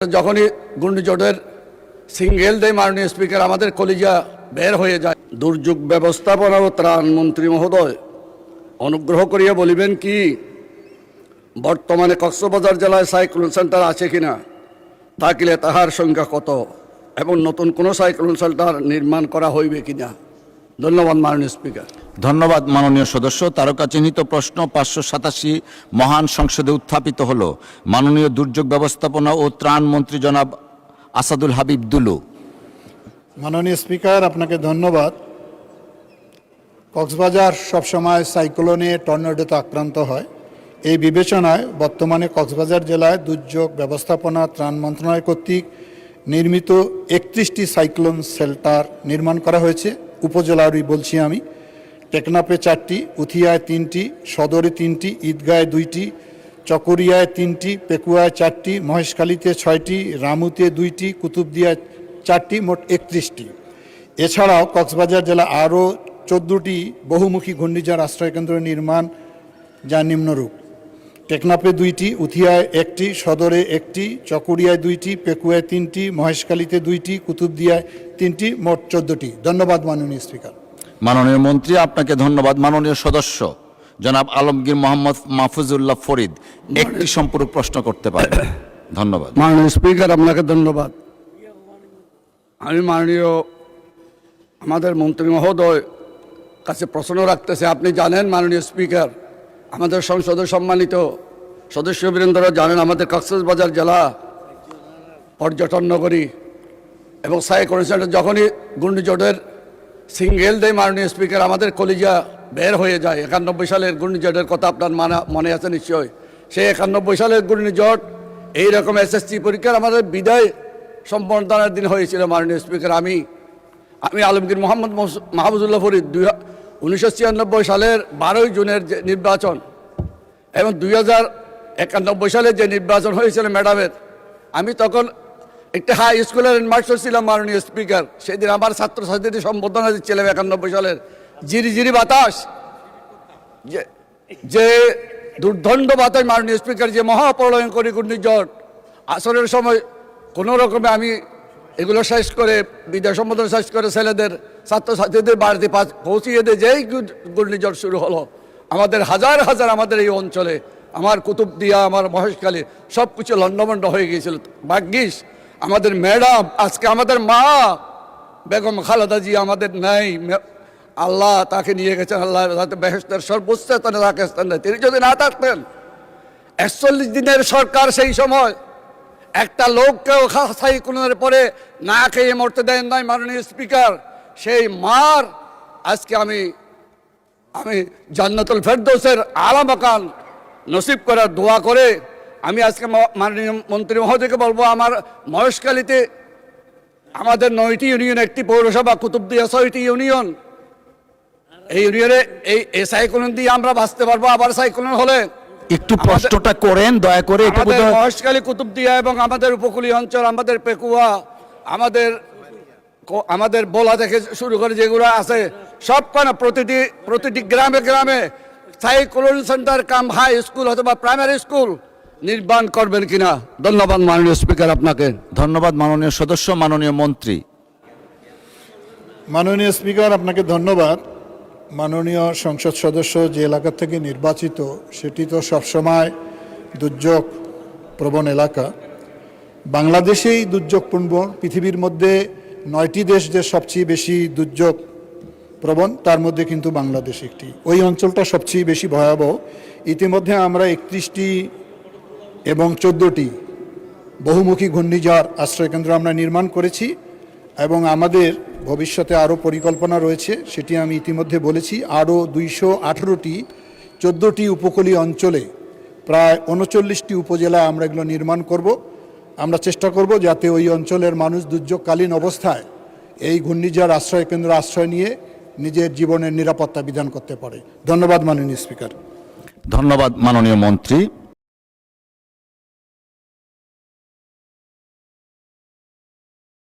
যখনই ঘূর্ণিঝড়ের সিঙ্গেল দেয় মাননীয় স্পিকার আমাদের কলিজা বের হয়ে যায়। দুর্যোগ ব্যবস্থাপনা ও ত্রাণ মন্ত্রী মহোদয় অনুগ্রহ করিয়া বলিবেন কি বর্তমানে কক্সবাজার জেলায় সাইক্লোন সেন্টার আছে কিনা, থাকিলে তাহার সংখ্যা কত এবং নতুন কোনো সাইক্লোন সেন্টার নির্মাণ করা হইবে কিনা। ধন্যবাদ মাননীয় স্পিকার। ধন্যবাদ মাননীয় সদস্য। তারকা চিহ্নিত প্রশ্ন 587 মহান সংসদে উত্থাপিত হল। মাননীয় দুর্যোগ ব্যবস্থাপনা ও ত্রাণ মন্ত্রী জনাব আসাদুল হাবিব দুলু। মাননীয় স্পিকার, আপনাকে ধন্যবাদ। কক্সবাজার সবসময় সাইক্লোনে টর্নেডোতে আক্রান্ত হয়। এই বিবেচনায় বর্তমানে কক্সবাজার জেলায় দুর্যোগ ব্যবস্থাপনা ত্রাণ মন্ত্রণালয় কর্তৃক নির্মিত 31টি সাইক্লোন শেল্টার নির্মাণ করা হয়েছে। উপজেলারই বলছি আমি। টেকনাফে 4টি, উথিয়ায় 3টি, সদরে 3টি, ঈদগাঁয়ে 2টি, চকরিয়ায় 3টি, পেকুয়ায় 4টি, মহেশখালীতে 6টি, রামুতে 2টি, কুতুবদিয়ায় 4টি, মোট 31টি। এছাড়াও কক্সবাজার জেলা আরও 14টি বহুমুখী ঘূর্ণিঝড় আশ্রয়কেন্দ্র নির্মাণ, যা নিম্নরূপ: টেকনাফে 2টি, উথিয়ায় 1টি, সদরে 1টি, চকরিয়ায় 2টি, পেকুয়ায় 3টি, মহেশখালীতে 2টি, কুতুবদিয়ায় 3টি, মোট 14টি। ধন্যবাদ মাননীয় স্পিকার। মাননীয় মন্ত্রী, আপনাকে ধন্যবাদ। মাননীয় সদস্য জনাব আলমগীর মোহাম্মদ মাহফুজুল্লাহ ফরিদ একটি সম্পূরক প্রশ্ন করতে পারেন। ধন্যবাদ। মাননীয় স্পিকার, আপনাকে ধন্যবাদ। আমি মাননীয় আমাদের মন্ত্রী মহোদয় কাছে প্রশ্ন রাখতেছে। আপনি জানেন মাননীয় স্পিকার, আমাদের সংসদের সম্মানিত সদস্যবৃন্দরা জানেন আমাদের কক্সবাজার জেলা পর্যটন নগরী এবং সাইক্লোন সেন্টার যখনই ঘূর্ণিঝড়ের সিঙ্গেল দেয় মাননীয় স্পিকার আমাদের কলিজা বের হয়ে যায়। 91 সালের ঘূর্ণিঝড়ের কথা আপনার মনে আছে নিশ্চয়ই। সেই 91 সালের ঘূর্ণিঝড় এইরকম এসএসসি পরীক্ষার আমাদের বিদায় সম্বর্ধনার দিন হয়েছিল মাননীয় স্পিকার। আমি আলমগীর মোহাম্মদ মাহফুজুল্লাহ ফরিদ 1996 সালের 12 জুনের যে নির্বাচন এবং 2091 সালে যে নির্বাচন হয়েছিল ম্যাডামের, আমি তখন একটি হাই স্কুলের হেডমাস্টার ছিলাম মাননীয় স্পিকার। সেদিন আমার ছাত্রছাত্রীদের সম্বোধনা দিচ্ছিলাম 91 সালের জিরি জিরি বাতাস, যে দুর্দণ্ড বাতাস মাননীয় স্পিকার, যে মহাপ্রলয়ঙ্করী ঘূর্ণিঝড়। আসরের সময় কোনো রকমে আমি এগুলো শেষ করে বিদায় সম্বোধন শেষ করে ছেলেদের ছাত্রছাত্রীদের বাড়িতে পৌঁছিয়ে দিয়ে যেই ঘূর্ণিঝড় শুরু হলো, আমাদের হাজার হাজার আমাদের এই অঞ্চলে, আমার কুতুবদিয়া, আমার মহেশখালী সব কিছু লণ্ডভণ্ড হয়ে গিয়েছিল। ভাগ্যিস আমাদের ম্যাডাম, আজকে আমাদের মা বেগম খালেদা জি আমাদের নাই, আল্লাহ তাকে নিয়ে গেছেন, আল্লাহ বেহেশতের সর্বোচ্চ স্থানে তাকে স্থান দেয়। তিনি যদি না থাকতেন, 41 দিনের সরকার সেই সময় একটা লোককেও সাইক্লোনের পরে না খেয়ে মরতে দেন নাই মাননীয় স্পিকার। সেই মার আজকে আমি জান্নাতুল ফেরদৌসের আলা মাকান নসিব করার দোয়া করে আমি আজকে মাননীয় মন্ত্রী মহোদয়কে বলবো, আমার মহেশখালীতে আমাদের 9টি ইউনিয়ন, একটি পৌরসভা, কুতুবদিয়া 6টি ইউনিয়ন। এই ইউনিয়নে এই সাইক্লোন দিয়ে আমরা বাঁচতে পারবো। আবার সাইক্লোন হলে একটু প্রশ্নটা করেন দয়া করে। মহেশখালী, কুতুবদিয়া এবং আমাদের উপকূলীয় অঞ্চল, আমাদের পেকুয়া, আমাদের বোলা থেকে শুরু করে যেগুলো আছে সবখানে প্রতিটি গ্রামে গ্রামে সাইক্লোন সেন্টার কাম হাই স্কুল অথবা প্রাইমারি স্কুল নির্মাণ করবেন কিনা। ধন্যবাদ মাননীয় স্পিকার আপনাকে। ধন্যবাদ মাননীয় সদস্য। মাননীয় মন্ত্রী। মাননীয় স্পিকার, আপনাকে ধন্যবাদ। মাননীয় সংসদ সদস্য যে এলাকা থেকে নির্বাচিত, সেটি তো সবসময় দুর্যোগ প্রবণ এলাকা। বাংলাদেশেই দুর্যোগ প্রবণ। পৃথিবীর মধ্যে 9টি দেশ যে সবচেয়ে বেশি দুর্যোগ প্রবণ, তার মধ্যে কিন্তু বাংলাদেশ একটি। ওই অঞ্চলটা সবচেয়ে বেশি ভয়াবহ। ইতিমধ্যে আমরা 31টি এবং 14টি বহুমুখী ঘূর্ণিঝড় আশ্রয়কেন্দ্র আমরা নির্মাণ করেছি এবং আমাদের ভবিষ্যতে আরও পরিকল্পনা রয়েছে, সেটি আমি ইতিমধ্যে বলেছি। আরও 218টি 14টি উপকূলীয় অঞ্চলে প্রায় 39টি উপজেলায় আমরা এগুলো নির্মাণ করব। আমরা চেষ্টা করব যাতে ওই অঞ্চলের মানুষ দুর্যোগকালীন অবস্থায় এই ঘূর্ণিঝড় আশ্রয়কেন্দ্র আশ্রয় নিয়ে নিজের জীবনের নিরাপত্তা বিধান করতে পারে। ধন্যবাদ মাননীয় স্পিকার। ধন্যবাদ মাননীয় মন্ত্রী।